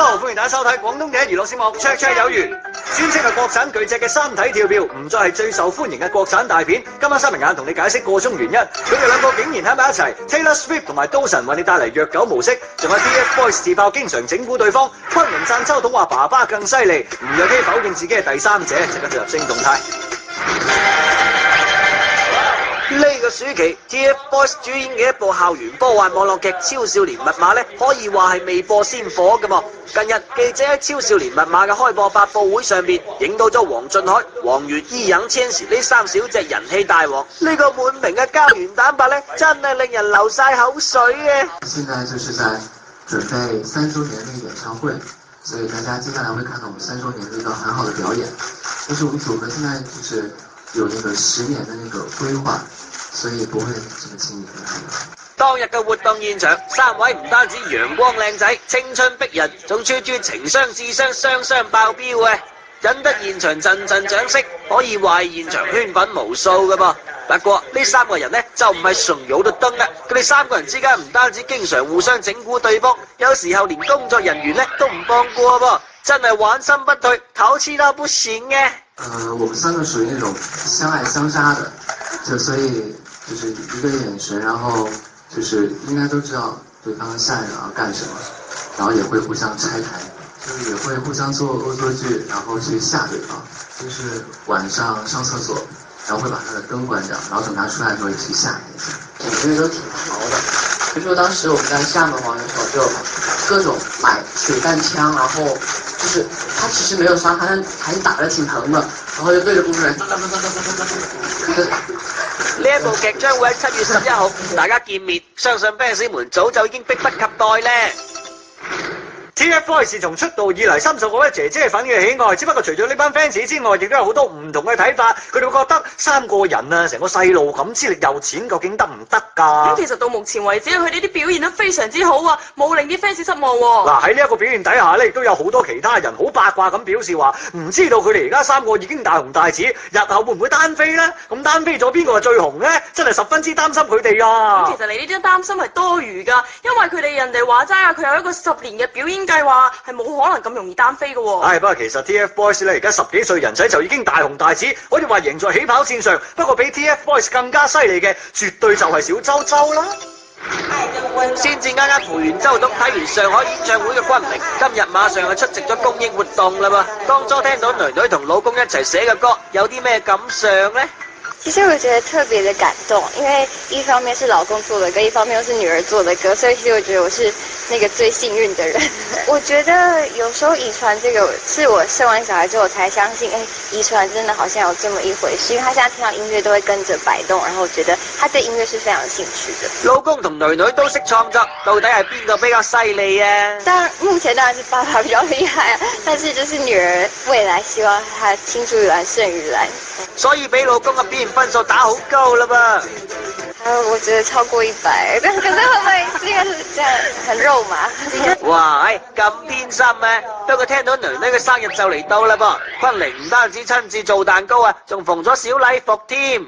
Hello， 歡迎大家收睇廣東第一娛樂節目《綽綽有餘》，專稱係國產巨隻嘅三體跳票，唔再係最受歡迎嘅國產大片。今晚三明眼同你解釋個中原因，佢哋兩個竟然喺埋一齊。Taylor Swift 同埋刀神為你帶嚟虐狗模式，仲有 TFBOYS 自爆經常整蠱對方。昆凌讚周董話爸爸更犀利，吳若希否認自己係第三者，值得進入星動態。呢個暑期 TFBOYS 主演嘅一部校園科幻網絡劇《超少年密碼》呢，可以話係未播先火㗎嘛。近日記者喺《超少年密碼》嘅開播發佈會上面影到咗黃俊凱、王源、易烊千璽呢三小隻人氣大王。呢個滿屏嘅膠原蛋白呢，真係令人流晒口水嘅。現在就是在準備3周年的演唱會，所以大家接下來會看到我們3周年的一個很好的表演。但是我們組合現在就是有那個10年的那個規劃，所以不會這麼輕易離開。當日嘅活動現場，三位唔單止陽光靚仔、青春逼人，仲處處情商智商雙雙爆標嘅，引得現場陣陣掌聲，可以話係現場圈粉無數嘅噃。不過呢三個人呢，就唔係純有得燈啊！佢哋三個人之間唔單止經常互相整蠱對方，有時候連工作人員呢都唔放過噃，真係玩心不退，淘氣到不行嘅。我們三個屬於那種相愛相殺的，就所以就是一個眼神，然後就是應該都知道對方下一秒要幹什麼，然後也會互相拆台，就是也會互相做惡作劇，然後去嚇對方。就是晚上上廁所，然後會把他的燈關掉，然後等他出來的時候也去嚇一下。因為都挺潮的，就說當時我們在廈門玩的時候，就各種買水彈槍，然後就是他其實沒有傷，他還是打得挺疼的，然後就對着工作人員。呢一部劇將會喺7月11號同大家見面，相信 fans 們早就已經迫不及待咧。TFBOYS 從出道以嚟深受各位姐姐粉嘅喜愛，只不過除咗呢班 fans 之外，亦都有好多唔同嘅睇法。佢哋會覺得三個人啊，成個細路咁，資歷又淺，究竟得唔得㗎？咁其實到目前為止，佢哋啲表現得非常之好啊，冇令啲 fans 失望喎。嗱，喺呢一個表現底下咧，亦都有好多其他人好八卦咁表示話，唔知道佢哋而家三個已經大紅大紫，日後會唔會單飛呢？咁單飛咗邊個係最紅呢？真係十分之擔心佢哋啊！咁其實你呢啲擔心係多餘㗎，因為佢哋人哋話齋啊，佢有一個10年嘅表演計劃，係冇可能咁容易單飛嘅喎。不過其實 TFBOYS 咧而家10幾歲人仔就已經大紅大紫，可以話贏在起跑線上。不過比 TFBOYS 更加犀利嘅，絕對就係小周周啦。先至啱啱扶完周董，睇完上海演唱會嘅昆凌，今日馬上就出席咗公益活動啦噃。當初聽到囡囡同老公一齊寫嘅歌，有啲咩感想呢？其實我覺得特別的感動，因為一方面是老公做的歌，一方面又是女兒做的歌，所以其實我覺得我是那個最幸運的人。我覺得有時候遺傳這個是我生完小孩之後才相信，遺傳真的好像有這麼一回事，因為他現在聽到音樂都會跟着擺動，然後我覺得他對音樂是非常有興趣的。老公同囡囡都識創作，到底係邊個比較犀利啊？目前當然是爸爸比較厲害啊，但是就是女兒未來希望她青出於藍勝於藍。所以俾老公嘅表現分數打好高啦噃。我覺得超過100，可是會不會這個是這樣很肉麻？哇，咁天心咩？不過聽到囡囡嘅生日就嚟到啦噃，昆凌唔單止親自做蛋糕啊，仲縫咗小禮服添。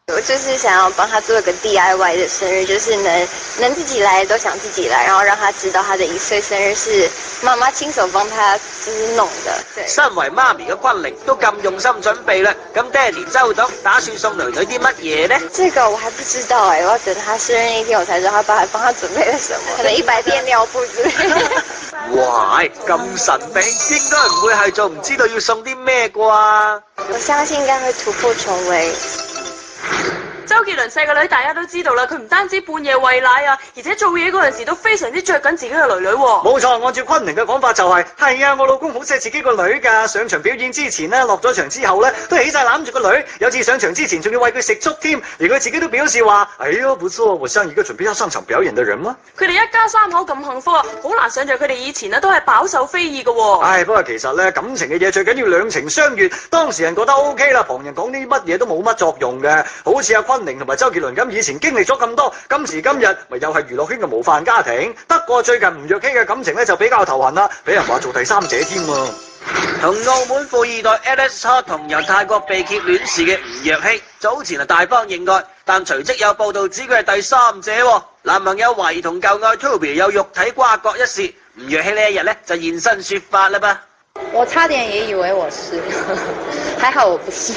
我就是想要幫他做一個 DIY 的生日，就是能自己來都想自己來，然後讓他知道他的1歲生日是媽媽親手幫他就是弄的。對，身為媽咪嘅昆凌都咁用心準備啦，咁爹哋周董打算送囡囡啲乜嘢呢？這個我還不知道我要等他生日那天我才知道他爸還幫他準備了什麼，可能100片尿布之類的。哇，咁神秘，應該唔會係做唔知道要送啲咩啩？我相信應該會突破重圍。周杰倫細個女大家都知道啦，佢唔單止半夜餵奶啊，而且做嘢嗰陣時都非常之着緊自己嘅囡囡喎。冇錯，按照昆凌嘅講法就係啊，我老公好錫自己個女㗎。上場表演之前呢，落咗場之後呢，都起晒攬住個女。有次上場之前仲要餵佢食粥添，而佢自己都表示話：哎喲，不錯，我像一個準備要上場表演嘅人嗎？佢哋一家3口咁幸福啊，好難想像佢哋以前呢都係飽受非議嘅喎。不過其實呢，感情嘅嘢最緊要兩情相悅，當事人覺得 OK 啦，旁人講啲乜嘢都冇乜作用嘅。好似阿昆凌同埋周杰倫咁，以前經歷咗咁多，今時今日咪又係娛樂圈嘅模範家庭。不過最近吳若希嘅感情呢就比較頭痕啦，俾人話做第三者添喎。同澳門富二代 Alex Hot 同由泰國被揭戀事嘅吳若希，早前大方認愛，但隨即有報道指佢係第三者喎。男朋友懷疑同舊愛 Toby 有肉體瓜葛一事，吳若希呢一日咧就現身說法啦噃。我差點也以為我是，還好我不是，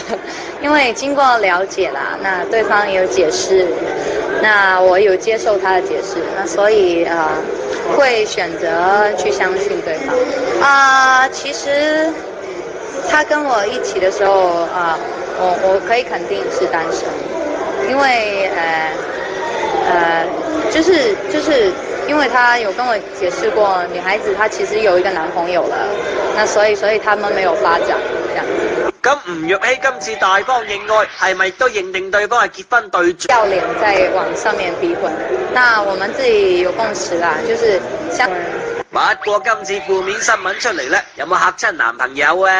因為經過了解啦，那對方也有解釋，那我有接受他的解釋，那所以會選擇去相信對方。其實他跟我一起的時候我可以肯定是單身，因為就是因為他有跟我解釋過，女孩子她其實有一個男朋友了，那所以他們沒有發展這樣子。咁吳若希今次大方認愛，係咪都認定對方係結婚對象？要臉在網上面逼婚，那我們自己有共識啦，就是像。不過今次負面新聞出嚟咧，有冇嚇親男朋友啊？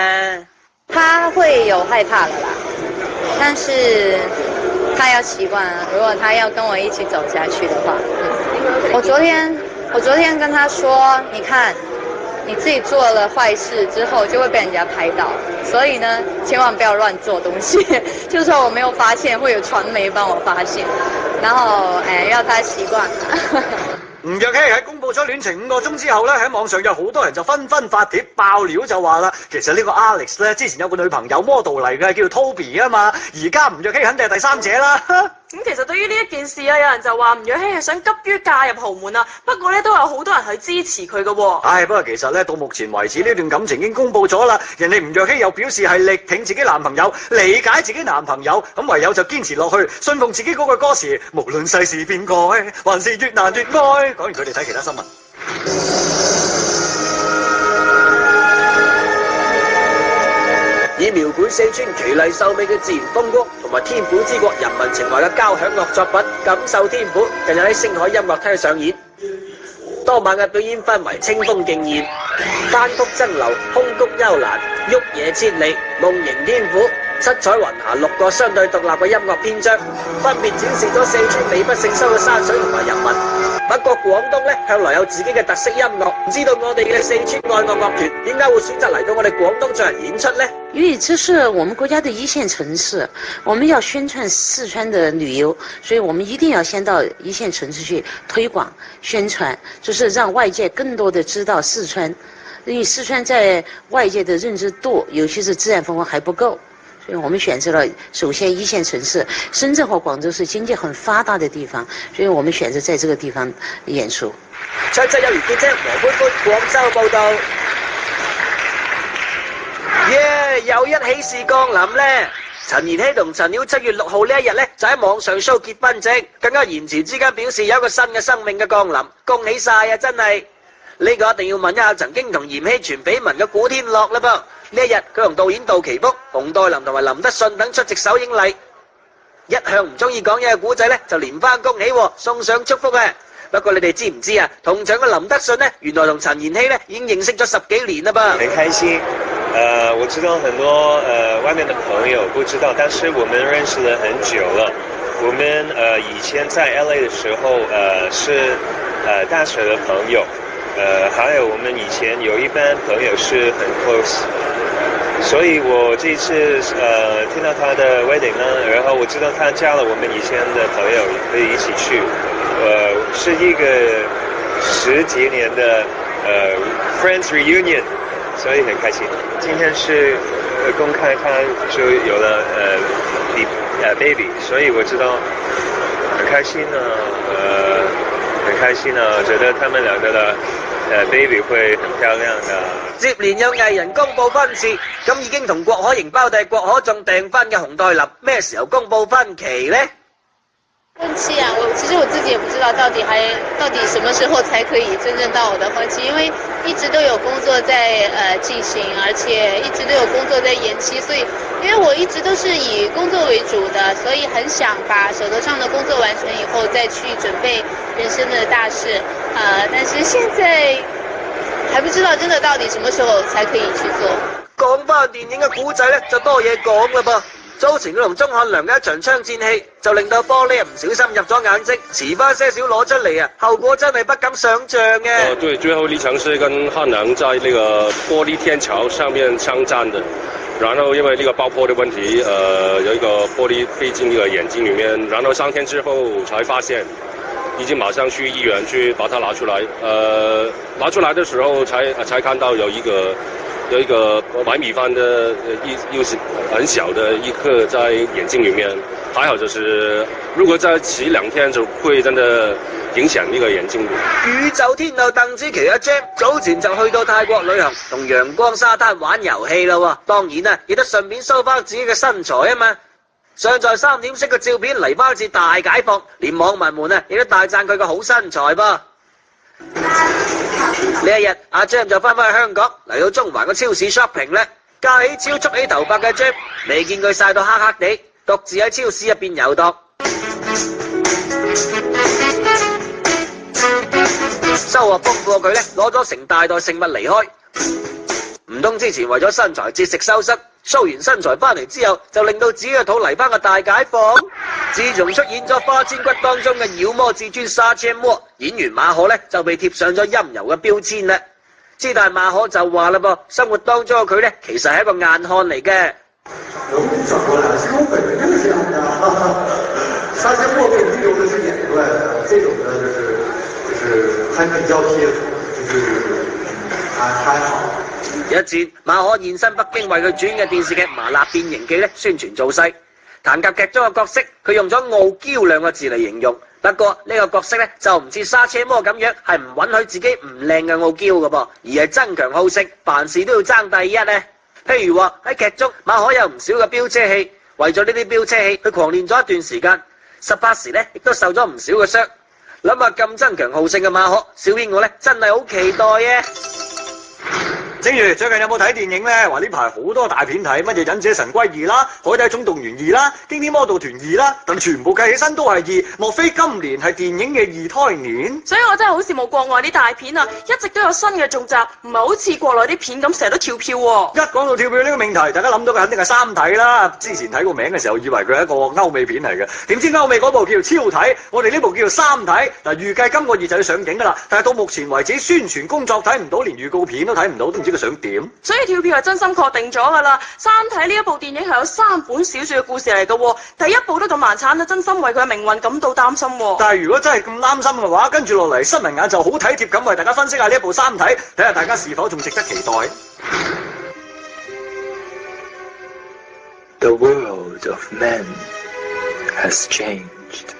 他會有害怕的啦，但是他要習慣，如果他要跟我一起走下去的話。我昨天跟他說，你看，你自己做了壞事之後就會被人家拍到，所以呢，千萬不要亂做東西。就是說我沒有發現，會有傳媒幫我發現，然後要他習慣。吳若希喺公佈咗戀情5個鐘之後咧，喺網上有好多人就紛紛發帖爆料，就話啦，其實呢個 Alex 咧之前有個女朋友 model 嚟嘅，叫 Toby 啊嘛，而家吳若希肯定係第三者啦。咁其實對於呢一件事啊，有人就話吳若希係想急於嫁入豪門啊，不過咧都有好多人係支持佢嘅喎。不過其實咧到目前為止呢段感情已經公佈咗啦，人哋吳若希又表示係力挺自己男朋友，理解自己男朋友，咁唯有就堅持落去，信奉自己嗰句歌詞，無論世事變改，還是越難越愛。講完佢哋睇其他新聞。以描繪四川奇麗秀美嘅自然風光同埋天府之國人民情懷嘅交響樂作品《感受天府》，近日喺星海音樂廳上演。當晚嘅表演氛圍清風敬豔，單曲爭流，空谷幽蘭，旭野千里，夢迎天府。七彩雲霞6個相對獨立嘅音樂篇章，分別展示咗四川美不勝收嘅山水同埋人文。不過廣東咧向來有自己嘅特色音樂，唔知道我哋嘅四川愛樂樂團點解會選擇嚟到我哋廣東進行演出呢？因為這是我們國家的一線城市，我們要宣傳四川的旅遊，所以我們一定要先到一線城市去推廣宣傳，就是讓外界更多的知道四川，因為四川在外界的認知度，尤其是自然風光還不夠。所以我們選擇了首先一線城市，深圳和廣州是經濟很發達的地方，所以我們選擇在這個地方演出。卓有如記者黃歡歡廣州報導。又一喜事降臨呢！陳妍希同陳曉7月6號呢一日呢，就喺網上 show 結婚證，更加言辭之間表示有一個新嘅生命嘅降臨，恭喜晒啊！真係呢個一定要問一下曾經同妍希傳緋聞嘅古天樂啦噃。呢一日佢同導演杜琪峰、洪黛林同埋林德信等出席首映禮。一向唔中意講嘢嘅古仔呢，就連番恭喜送上祝福啊！不過你哋知唔知啊？同場嘅林德信呢，原來同陳妍希呢已經認識咗10幾年啦噃。很開心，我知道很多外面的朋友不知道，但是我們認識了很久了。我們以前在 LA 的時候是大學的朋友，還有我們以前有一班朋友是很 close。所以我這次聽到他的 wedding 呢，然後我知道他加了我們以前的朋友，也可以一起去，是一個10幾年的friends reunion，所以很開心。今天是公開他就有了baby， 所以我知道很開心呢，很開心呢，覺得他們兩個的baby 會很漂亮的。接連有藝人公布婚事，咁已經同郭可盈包訂郭可頌訂婚嘅洪黛林，咩時候公布婚期呢？婚期啊，其實我自己也不知道到底什麼時候才可以真正到我的婚期，因為一直都有工作在進行，而且一直都有工作在延期，所以因為我一直都是以工作為主的，所以很想把手頭上的工作完成以後再去準備人生的大事，但是現在還不知道真的到底什麼時候才可以去做。講翻電影嘅古仔呢，就多嘢講啦噃。早前佢同鐘漢良嘅一場槍戰戲，就令到玻璃唔小心入咗眼睛，遲翻些少攞出嚟啊，後果真係不敢想像嘅。對，最後一場是跟漢良在那個玻璃天橋上面槍戰的，然後因為那個爆破的問題，有一個玻璃飛進那個眼睛裡面，然後上天之後才發現，已经马上去医院去把它拿出来。拿出来的时候才看到有一个买米饭的又是很小的一颗在眼睛里面，还好就是如果再遲2天就會真的影響呢個眼睛。宇宙天后鄧紫棋阿 Jam 早前就去到泰國旅行，同陽光沙灘玩遊戲啦喎，當然啦，亦都順便 show 翻自己嘅身材啊嘛。上載3點式嘅照片嚟翻一次大解放，連網民們啊亦都大讚佢個好身材噃。呢一日，阿 Jam 就翻返去香港，嚟到中環個超市 shopping 咧，架起超束起頭髮嘅 Jam， 未見佢曬到黑黑地，獨自喺超市入邊遊蕩。收穫豐富嘅佢咧，攞咗成大袋食物離開。唔通之前為咗身材節食收失，show完身材翻嚟之後，就令到自己嘅肚嚟翻個大解放？自從出演咗《花千骨》當中嘅妖魔至尊沙車魔，演員馬可咧就被貼上咗陰柔嘅標籤啦。之但馬可就話啦噃，生活當中嘅佢咧其實係一個硬漢嚟嘅。轉過來，其實我本人就是這樣的，沙車魔被利用的是演出來的，這種呢就是還比較貼，就是還好。日前，馬可現身北京為佢主演嘅電視劇《麻辣變形記》咧宣傳造勢，談及劇中嘅角色，佢用咗傲嬌2個字嚟形容。不過呢個角色咧就唔似沙車魔咁樣係唔允許自己唔靚嘅傲嬌嘅噃，而係爭強好勝，凡事都要爭第一咧。譬如話喺劇中，馬可有唔少嘅飆車戲，為咗呢啲飆車戲，佢狂練咗一段時間，實拍時咧亦都受咗唔少嘅傷。諗下咁爭強好勝嘅馬可，小編我咧真係好期待嘅。正如最近有冇睇電影呢？話呢排好多大片睇，乜嘢忍者神龜2啦，海底總動員2啦，驚天魔盜團2啦，但全部計起身都係2，莫非今年係電影嘅2胎年？所以我真係好羨慕國外啲大片啊，一直都有新嘅續集，唔係好似國內啲片咁成日都跳票喎。一講到跳票呢個命題，大家諗到嘅肯定係三體啦。之前睇個名嘅時候，以為佢係一個歐美片嚟嘅，點知歐美嗰部叫超體，我哋呢部叫三體。嗱，預計今個月就要上映㗎啦，但係到目前為止宣傳工作睇唔到，連預告片都睇唔到，都唔知佢想點。所以跳票係真心確定咗㗎啦。三體呢一部電影係有3本小説嘅故事嚟嘅喎，第一部都咁難產啦，真心為佢嘅命運感到擔心喎。但係如果真係咁擔心嘅話，跟住落嚟新聞眼就好體貼咁為大家分析下呢一部三體，睇下大家是否仲值得期待。The world of men has changed.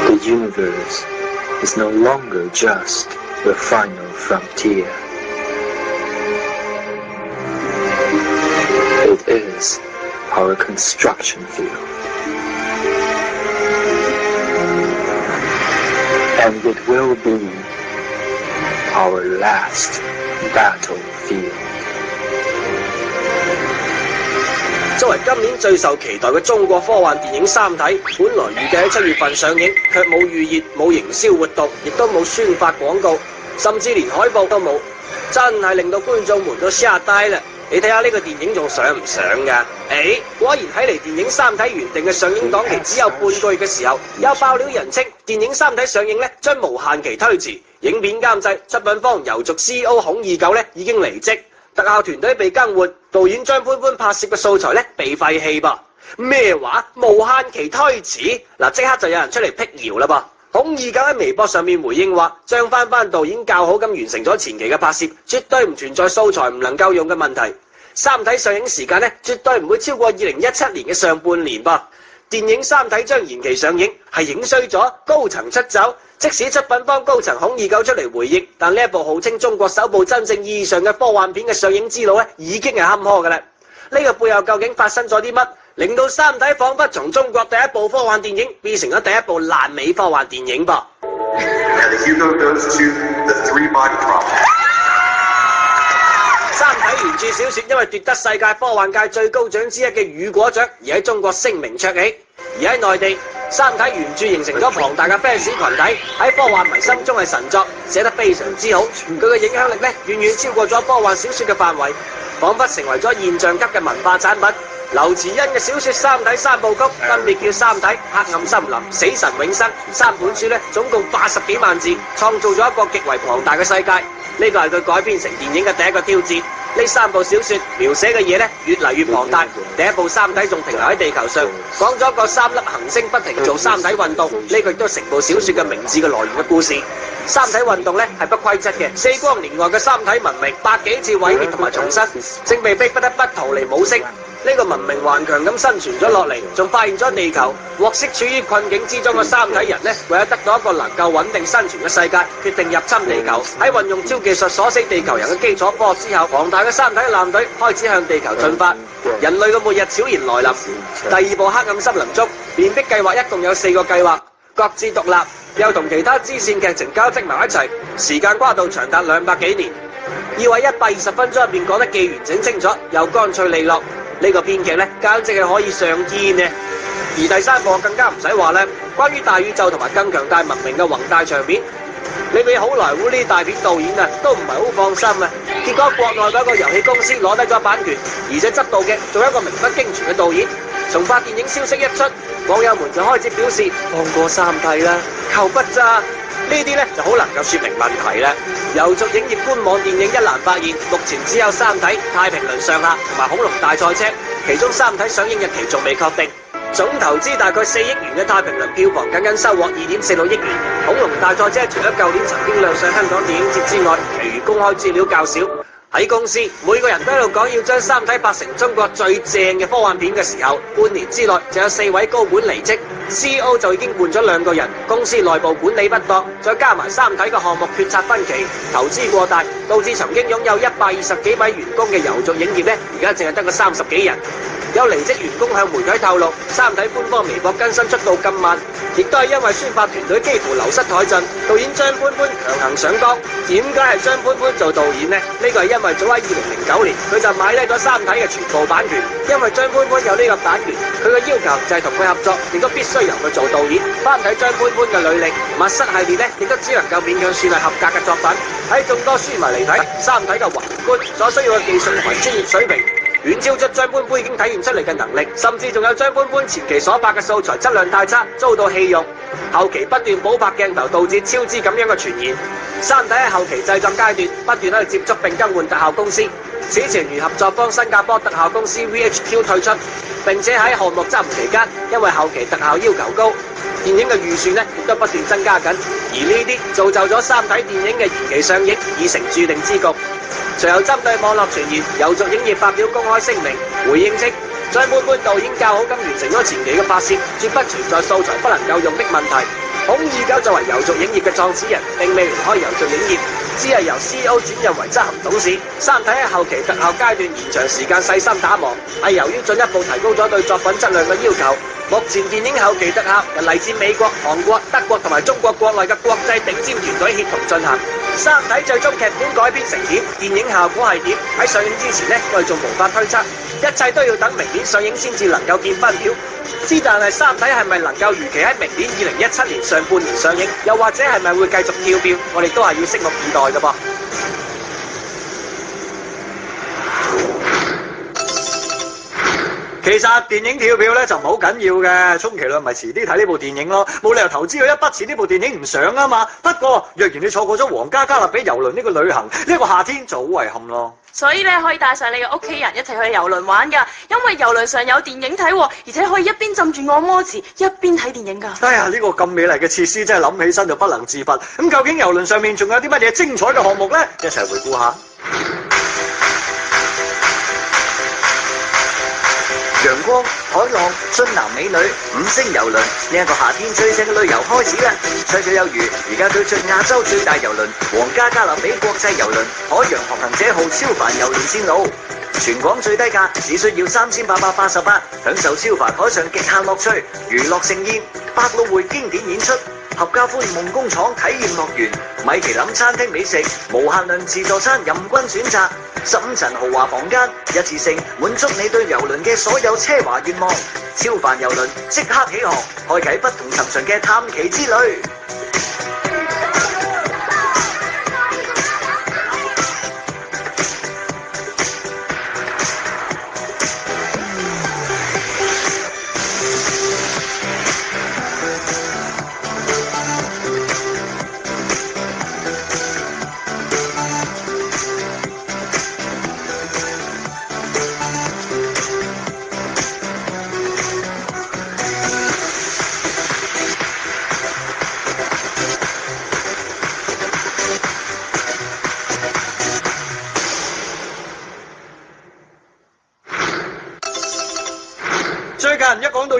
The universe is no longer just the final frontier. It is our construction field. And it will be our last battlefield. 作為今年最受期待嘅中國科幻電影《三體》，本來預計喺7月份上映，卻冇預熱、冇營銷活動，亦都冇宣發廣告，甚至連海報都冇，真係令到觀眾們都嚇呆啦！你睇下呢個電影仲上唔上㗎？果然睇嚟電影《三體》原定嘅上映檔期只有半個月嘅時候，有爆料人稱電影《三體》上映呢將無限期推遲，影片監製、出品方遊族 CEO 孔二狗呢已經離職。特效團隊被更換，導演張潘潘拍攝嘅素材咧被廢棄噃。咩話？無限期推遲？嗱，即刻就有人出嚟辟謠啦噃。孔二狗喺微博上面回應話，張翻導演較好咁完成咗前期嘅拍攝，絕對唔存在素材唔能夠用嘅問題。三體上映時間咧，絕對唔會超過2017年嘅上半年噃。電影《三體》將延期上映，係影衰咗，高層出走。即使出品方高層孔二狗出嚟回應，但呢一部號稱中國首部真正意義上嘅科幻片嘅上映之路咧，已經係坎坷㗎啦。呢個背後究竟發生咗啲乜，令到《三體》彷彿從中國第一部科幻電影變成咗第一部爛尾科幻電影噃？三體原著小說因為奪得世界科幻界最高獎之一嘅雨果獎，而喺中國聲名鵲起。而喺內地，三體原著形成咗龐大嘅 fans 群體，喺科幻迷心中係神作，寫得非常之好。佢嘅影響力咧遠遠超過咗科幻小說嘅範圍，彷彿成為咗現象級嘅文化產品。劉慈欣嘅小說《三體》三部曲分別叫《三體》、《黑暗森林》、《死神永生》3本書咧，總共80幾萬字，創造咗一個極為龐大嘅世界。呢個係佢改編成電影嘅第一個挑戰。呢3部小說描寫嘅嘢咧越嚟越龐大。第一部《三體》仲停留喺地球上，講咗個3粒行星不停做三體運動，呢個亦都係成部小說嘅名字嘅來源嘅故事。三體運動咧係不規則嘅，4光年外嘅三體文明百幾次毀滅同埋重生，正被逼不得不逃離母星。呢個文明頑強咁生存咗落嚟，仲發現咗地球。獲悉處於困境之中嘅三體人呢，為咗得到一個能夠穩定生存嘅世界，決定入侵地球。喺運用超技術鎖死地球人嘅基礎科學之後，龐大嘅三體艦隊開始向地球進發。人類嘅末日悄然來臨。第2部《黑暗森林》中，面壁計劃一共有4個計劃，各自獨立，又同其他支線劇情交織埋一齊，時間跨度長達200幾年。要喺120分鐘入面講得既完整清楚，又乾脆利落。呢個編劇呢，簡直係可以上天嘅。而第3部更加唔使話啦，關於大宇宙同埋更強大文明嘅宏大場面，你俾好萊塢呢啲大片導演啊，都唔係好放心啊。結果國內嗰一個遊戲公司攞低咗版權，而且執導嘅仲有一個名不經傳嘅導演。從發電影消息一出，網友們就開始表示放過三體啦，求不咋。呢啲呢就好能夠說明問題啦。遊族影業官網電影一欄發現，目前只有《三體》、《太平輪上客》同埋《恐龍大賽車》，其中《三體》上映日期仲未確定。總投資大概4億元嘅《太平輪》票房僅僅收穫2.46億元，《恐龍大賽車》除咗舊年曾經亮相香港電影節之外，其餘公開資料較少。喺公司，每個人都喺度講要將《三體》拍成中國最正嘅科幻片嘅時候，半年之內就有4位高管離職。CEO 就已經換咗2個人，公司內部管理不當，再加埋三體嘅項目決策分歧，投資過大，導致曾經擁有120幾位員工嘅遊族影業呢，而家淨係得個30幾人。有離職員工向媒體透露，三體官方微博更新速度咁慢，亦都係因為宣發團隊幾乎流失殆盡。導演張潘潘強行上崗，點解係張潘潘做導演呢？呢個係因為早喺2009年佢就買低咗三體嘅全部版權，因為張潘潘有呢個版權，佢嘅要求就係同佢合作，亦都必須由佢做導演。翻睇張潘潘嘅履歷，密室系列呢亦都只能夠勉強算係合格嘅作品。喺眾多書迷嚟睇，三體嘅宏觀所需要嘅技術同埋專業水平，遠超出張潘潘已經體現出嚟嘅能力，甚至仲有張潘潘前期所拍嘅素材質量太差，遭到棄用。後期不斷補拍鏡頭，導致超支咁樣嘅傳言。三體喺後期製作階段不斷喺度接觸並更換特效公司，此前如合作方新加坡特效公司 VHQ 退出，並且喺項目執行期間，因為後期特效要求高，電影嘅預算亦都不斷增加緊，而呢啲造就咗三體電影嘅延期上映已成注定之局。隨後針對網絡傳言，遊族影業發表公開聲明回應稱，張潘潘導演較好咁完成咗前期嘅拍攝，絕不存在素材不能夠用的問題。孔二狗作為遊族影業嘅創始人，並未離開遊族影業，只係由 CEO 轉任為執行董事。三體喺後期特效階段延長時間細心打磨，係由於進一步提高咗對作品質量嘅要求。目前電影後期特效由嚟自美國、韓國、德國同埋中國國內嘅國際頂尖團隊協同進行。三體最終劇本改編成點，電影效果係點，喺上映之前呢，我哋仲無法推測，一切都要等明年上映先至能夠見分曉。之但係三體係咪能夠如期喺明年2017年上半年上映，又或者係咪會繼續跳票，我哋都係要拭目以待㗎噃。其實電影跳票咧就唔好緊要嘅，充其量咪遲啲睇呢部電影咯，冇理由投資佢一筆錢呢部電影唔上啊嘛。不過若然你錯過咗皇家加勒比郵輪呢個旅行，呢個夏天就好遺憾咯。所以咧可以帶上你嘅屋企人一齊去郵輪玩㗎，因為郵輪上有電影睇，而且可以一邊浸住按摩池一邊睇電影㗎。哎呀，呢個咁美麗嘅設施真係諗起身就不能自拔。咁究竟郵輪上面仲有啲乜嘢精彩嘅項目呢？一齊回顧下。陽光、海浪、俊男美女、5星郵輪，呢一個夏天最正嘅旅遊開始啦！綽綽有餘，而家推出亞洲最大郵輪皇家加勒比國際郵輪海洋學行者號超凡郵輪線路，全港最低價只需要3888，享受超凡海上極限樂趣，娛樂盛宴，百老匯經典演出，合家歡夢工廠體驗樂園，米其林餐廳美食，無限量自助餐任君選擇，15層豪華房間，一次性滿足你對郵輪嘅所有奢華願望。超凡郵輪即刻起航，開啟不同尋常嘅探奇之旅。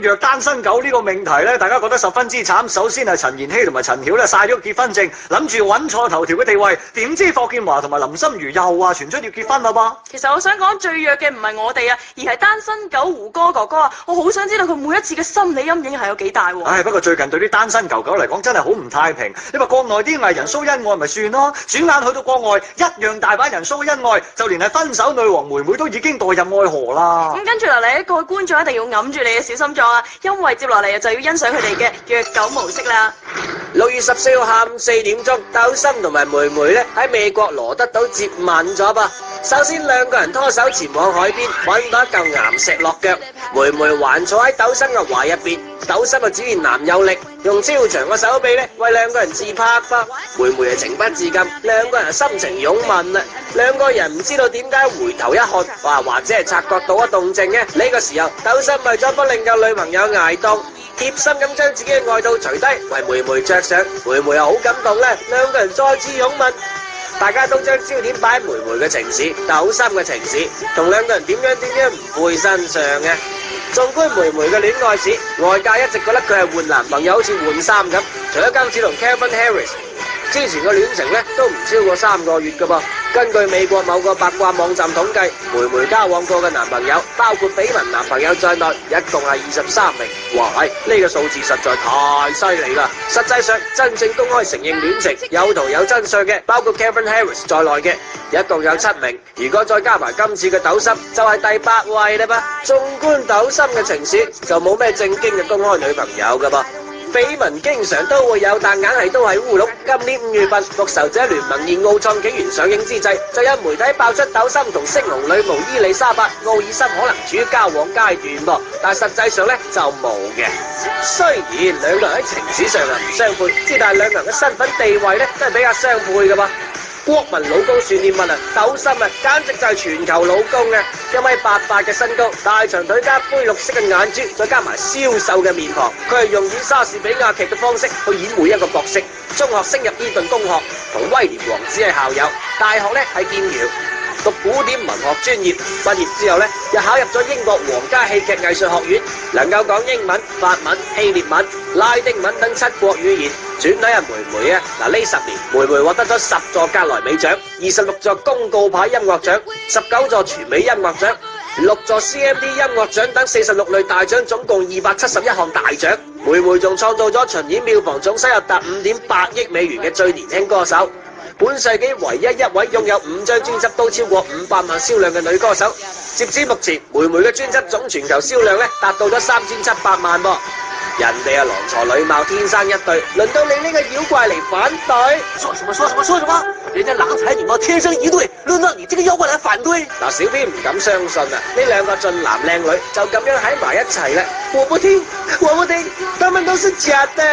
約單身狗呢個命題咧，大家覺得十分之慘。首先係陳妍希同埋陳曉咧晒咗結婚證，諗住穩錯頭條嘅地位，點知霍建華同埋林心如又話傳出要結婚啦噃。其實我想講最弱嘅唔係我哋啊，而係單身狗胡歌哥哥啊！我好想知道佢每一次嘅心理陰影係有幾大喎。不過最近對啲單身狗狗嚟講真係好唔太平。你話國內啲藝人 show 恩愛咪算咯，轉眼去到國外一樣大把人 show 恩愛，就連係分手女王梅梅都已經墮入愛河啦。咁跟住落嚟，各位觀眾一定要揞住你嘅小心臟啊，因為接落嚟就要欣賞佢哋嘅虐狗模式啦。6月14號下午4點鐘，竇森同埋梅梅咧喺美國羅德島接吻咗噃。首先兩個人拖手前往海邊，揾到一嚿岩石落腳，梅梅環坐喺竇森嘅懷入邊，竇森就展現男友力，用超長嘅手臂咧為兩個人自拍噃。梅梅係情不自禁，兩個人係心情擁吻啦。兩個人唔知道點解回頭一看，或者係察覺到一動靜嘅。呢個時候，竇森為咗不令夠女朋友捱凍，貼心咁將自己嘅外套除低，為梅梅着上。梅梅又好感動咧，兩個人再次擁吻。大家都將焦點擺喺梅梅嘅情史、竇森嘅情史，同兩個人點樣唔配身上嘅。縱觀梅梅嘅戀愛史，外界一直覺得佢係換男朋友好似換衫咁。除咗今次同 Calvin Harris， 之前嘅戀情咧都唔超過3個月㗎噃。根據美國某個八卦網站統計，梅梅交往過嘅男朋友，包括緋聞男朋友在內，一共係23名。哇，呢個數字實在太犀利啦！實際上，真正公開承認戀情、有圖有真相嘅，包括 Calvin Harris 在內嘅，一共有7名。如果再加埋今次嘅竇森，就係第8位啦噃。縱觀竇森嘅情史，就冇咩正經嘅公開女朋友㗎噃。緋聞經常都會有，但硬係都係烏龍。今年5月份，《復仇者聯盟2：奧創紀元》上映之際，就有媒體爆出竇森同星龍女巫伊麗莎白·奧爾森可能處於交往階段噃，但實際上咧就冇嘅。雖然兩個人喺情史上係唔相配，之但係兩個人嘅身份地位咧都係比較相配嘅噃。國民老公算點乜啊？竇森啊，簡直就係全球老公啊！1米88嘅身高，大長腿加灰綠色嘅眼珠，再加埋消瘦嘅面龐，佢係用演莎士比亞劇嘅方式去演每一個角色。中學升入伊頓公學，同威廉王子係校友。大學咧係劍橋，讀古典文學專業。畢業之後咧，又考入咗英國皇家戲劇藝術學院，能夠講英文、法文、希臘文、拉丁文等7國語言。轉睇下梅梅啊，嗱呢10年梅梅獲得咗10座格萊美獎、26座公告牌音樂獎、19座全美音樂獎、6座 CMD 音樂獎等46類大獎，總共271項大獎。梅梅仲創造咗巡演票房總收入達5.8億美元嘅最年輕歌手，本世紀唯一一位擁有5張專輯都超過500萬銷量嘅女歌手。截至目前，梅梅嘅專輯總全球銷量咧達到咗3700萬噃。人哋啊郎才女貌天生一對，輪到你呢個妖怪嚟反對？說什麼？人家郎才女貌天生一對，輪到你這個妖怪嚟反對？嗱，小編唔敢相信啊！呢兩個俊男靚女就咁樣喺埋一齊啦！我不聽，他們都是假的，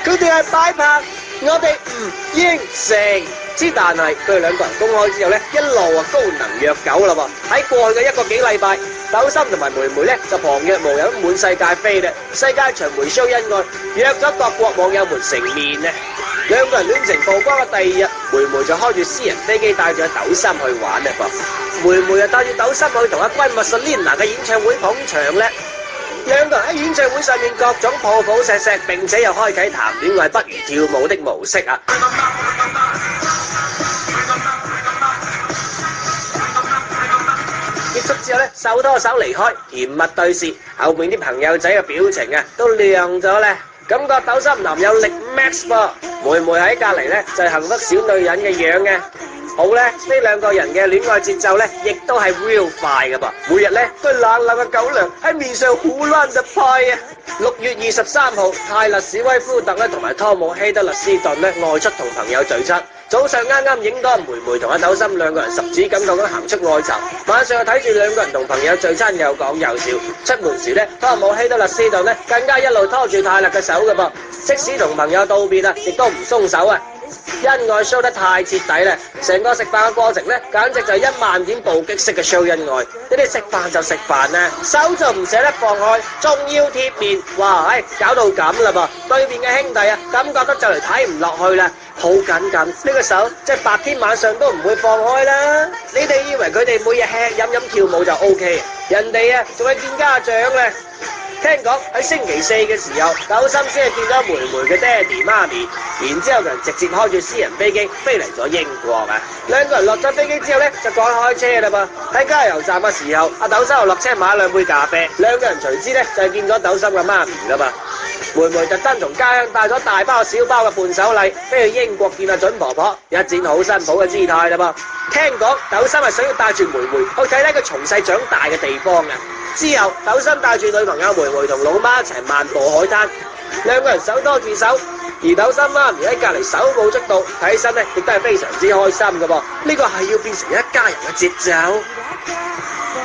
佢哋係擺拍，我哋唔應承。之但係佢哋兩個人公開之後咧，一路高能虐狗啦喎！喺過去嘅1個幾禮拜，竇森同埋梅梅咧就旁若無人滿世界飛啦，世界巡迴 show 恩愛，約咗各國網友們成面咧。兩個人戀情曝光嘅第2日，梅梅就開住私人飛機帶住竇森去玩啦噃。梅梅又帶住竇森去同阿閨蜜 Selina 嘅演唱會捧場咧。兩個人喺演唱會上面各種抱抱錫錫，並且又開啟談戀愛不如跳舞的模式啊！結束之後咧，手拖手離開，甜蜜對視，後面啲朋友仔嘅表情啊都亮咗咧，感覺竇森男友力 max 噃。梅梅喺隔離咧就係幸福小女人嘅樣嘅。好咧，呢兩個人嘅戀愛節奏咧，亦都係 real 快嘅噃。每日咧都冷冷嘅狗糧喺面上胡亂地派啊！6月23號，泰勒史威夫特咧同埋湯姆希德勒斯頓咧外出同朋友聚餐。早上啱啱影到梅梅同阿竇森兩個人十指緊扣咁行出外巢，晚上睇住兩個人同朋友聚餐又講又笑。出門時咧，湯姆希德勒斯頓咧更加一路拖住泰勒嘅手嘅噃，即使同朋友道別啊，亦都唔鬆手啊！恩愛 show 得太徹底啦，成個食飯嘅過程咧，簡直就係10000點暴擊式嘅 show 恩愛。呢啲食飯就食飯啦，手就唔捨得放開，仲要貼面，哇！搞到咁啦噃，對面嘅兄弟啊，感覺得就嚟睇唔落去啦，好緊緊，呢個手即係白天晚上都唔會放開啦。你哋以為佢哋每日吃飲飲跳舞就 OK，人哋啊仲係見家長咧。聽講喺星期四嘅時候，豆心先係見咗梅梅嘅爹哋媽咪，然之後就直接開住私人飛機飛嚟咗英國啊！兩個人落咗飛機之後呢，就趕開車啦噃。喺加油站嘅時候，阿豆心又落車買2杯咖啡，兩個人隨之呢，就係見咗豆心嘅媽咪啦嘛。梅梅特登從家鄉帶咗大包小包嘅伴手禮，飛去英國見阿準婆婆，一展好新抱嘅姿態啦噃。聽講豆心係想要帶住梅梅去睇睇佢從細長大嘅地方啊！之後豆心帶住女朋友梅梅同老媽一齊漫步海灘，兩個人手拖住手，而豆心媽咪喺隔離手舞足蹈，睇起身呢亦都係非常之開心嘅噃。呢個係要變成一家人嘅節奏。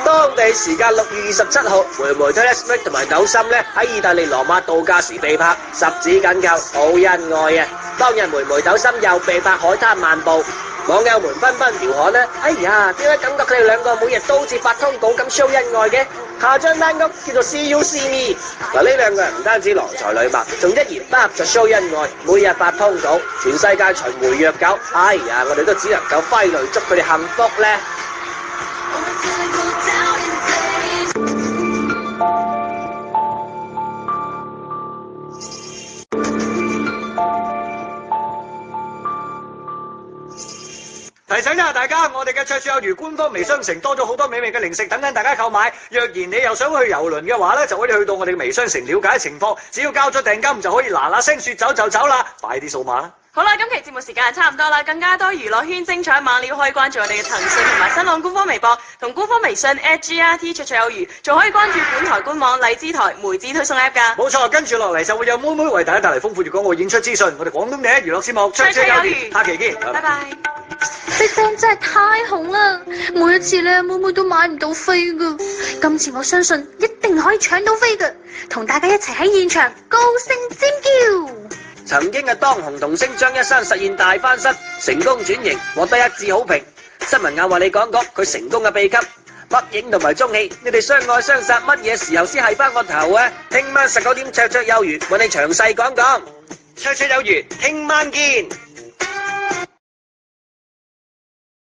當地時間6月27號，梅梅 Taylor Swift 同埋豆心呢喺意大利羅馬度假時被拍，十指緊扣，好恩愛啊！當日梅梅豆心又被拍海灘漫步，網友們紛紛調侃呢：哎呀，點解感覺佢哋兩個每日都好似發通稿咁 show 恩愛嘅？下張單曲叫做 See You See Me。嗱，呢兩個人唔單止郎才女貌，仲一言不合就 show 恩愛，每日發通稿，全世界巡迴虐狗。哎呀，我哋都只能夠揮淚祝佢哋幸福咧。提醒一下大家，我哋嘅卓有餘官方微商城多咗好多美味嘅零食等緊大家購買。若然你又想去郵輪嘅話呢，就可以去到我哋嘅微商城了解情況。只要交咗訂金就可以嗱嗱聲說走就走啦，快啲掃碼啦！好啦，今期節目時間係差唔多啦，更加多娛樂圈精彩猛料可以關注我哋嘅騰訊同埋新浪官方微博同官方微信 @GRT 卓有餘，仲可以關注本台官網荔枝台梅子推送 app 噶。冇錯，跟住落嚟就會有妹妹為大家帶嚟豐富粵港澳演出資訊。我哋廣東第一娛樂節目卓有餘，下期見，拜拜。Big Bang 真係太紅啦，每一次咧妹妹都買唔到飛噶，今次我相信一定可以搶到飛噶，同大家一齊喺現場高聲尖叫。曾經嘅當紅童星張一山實現大翻身，成功轉型，獲得一致好評。新聞眼話你講講佢成功嘅秘笈，北影同埋中戲，你哋相愛相殺乜嘢時候先係翻個頭啊？聽晚19點卓有餘，揾你詳細講講。卓有餘，聽晚見。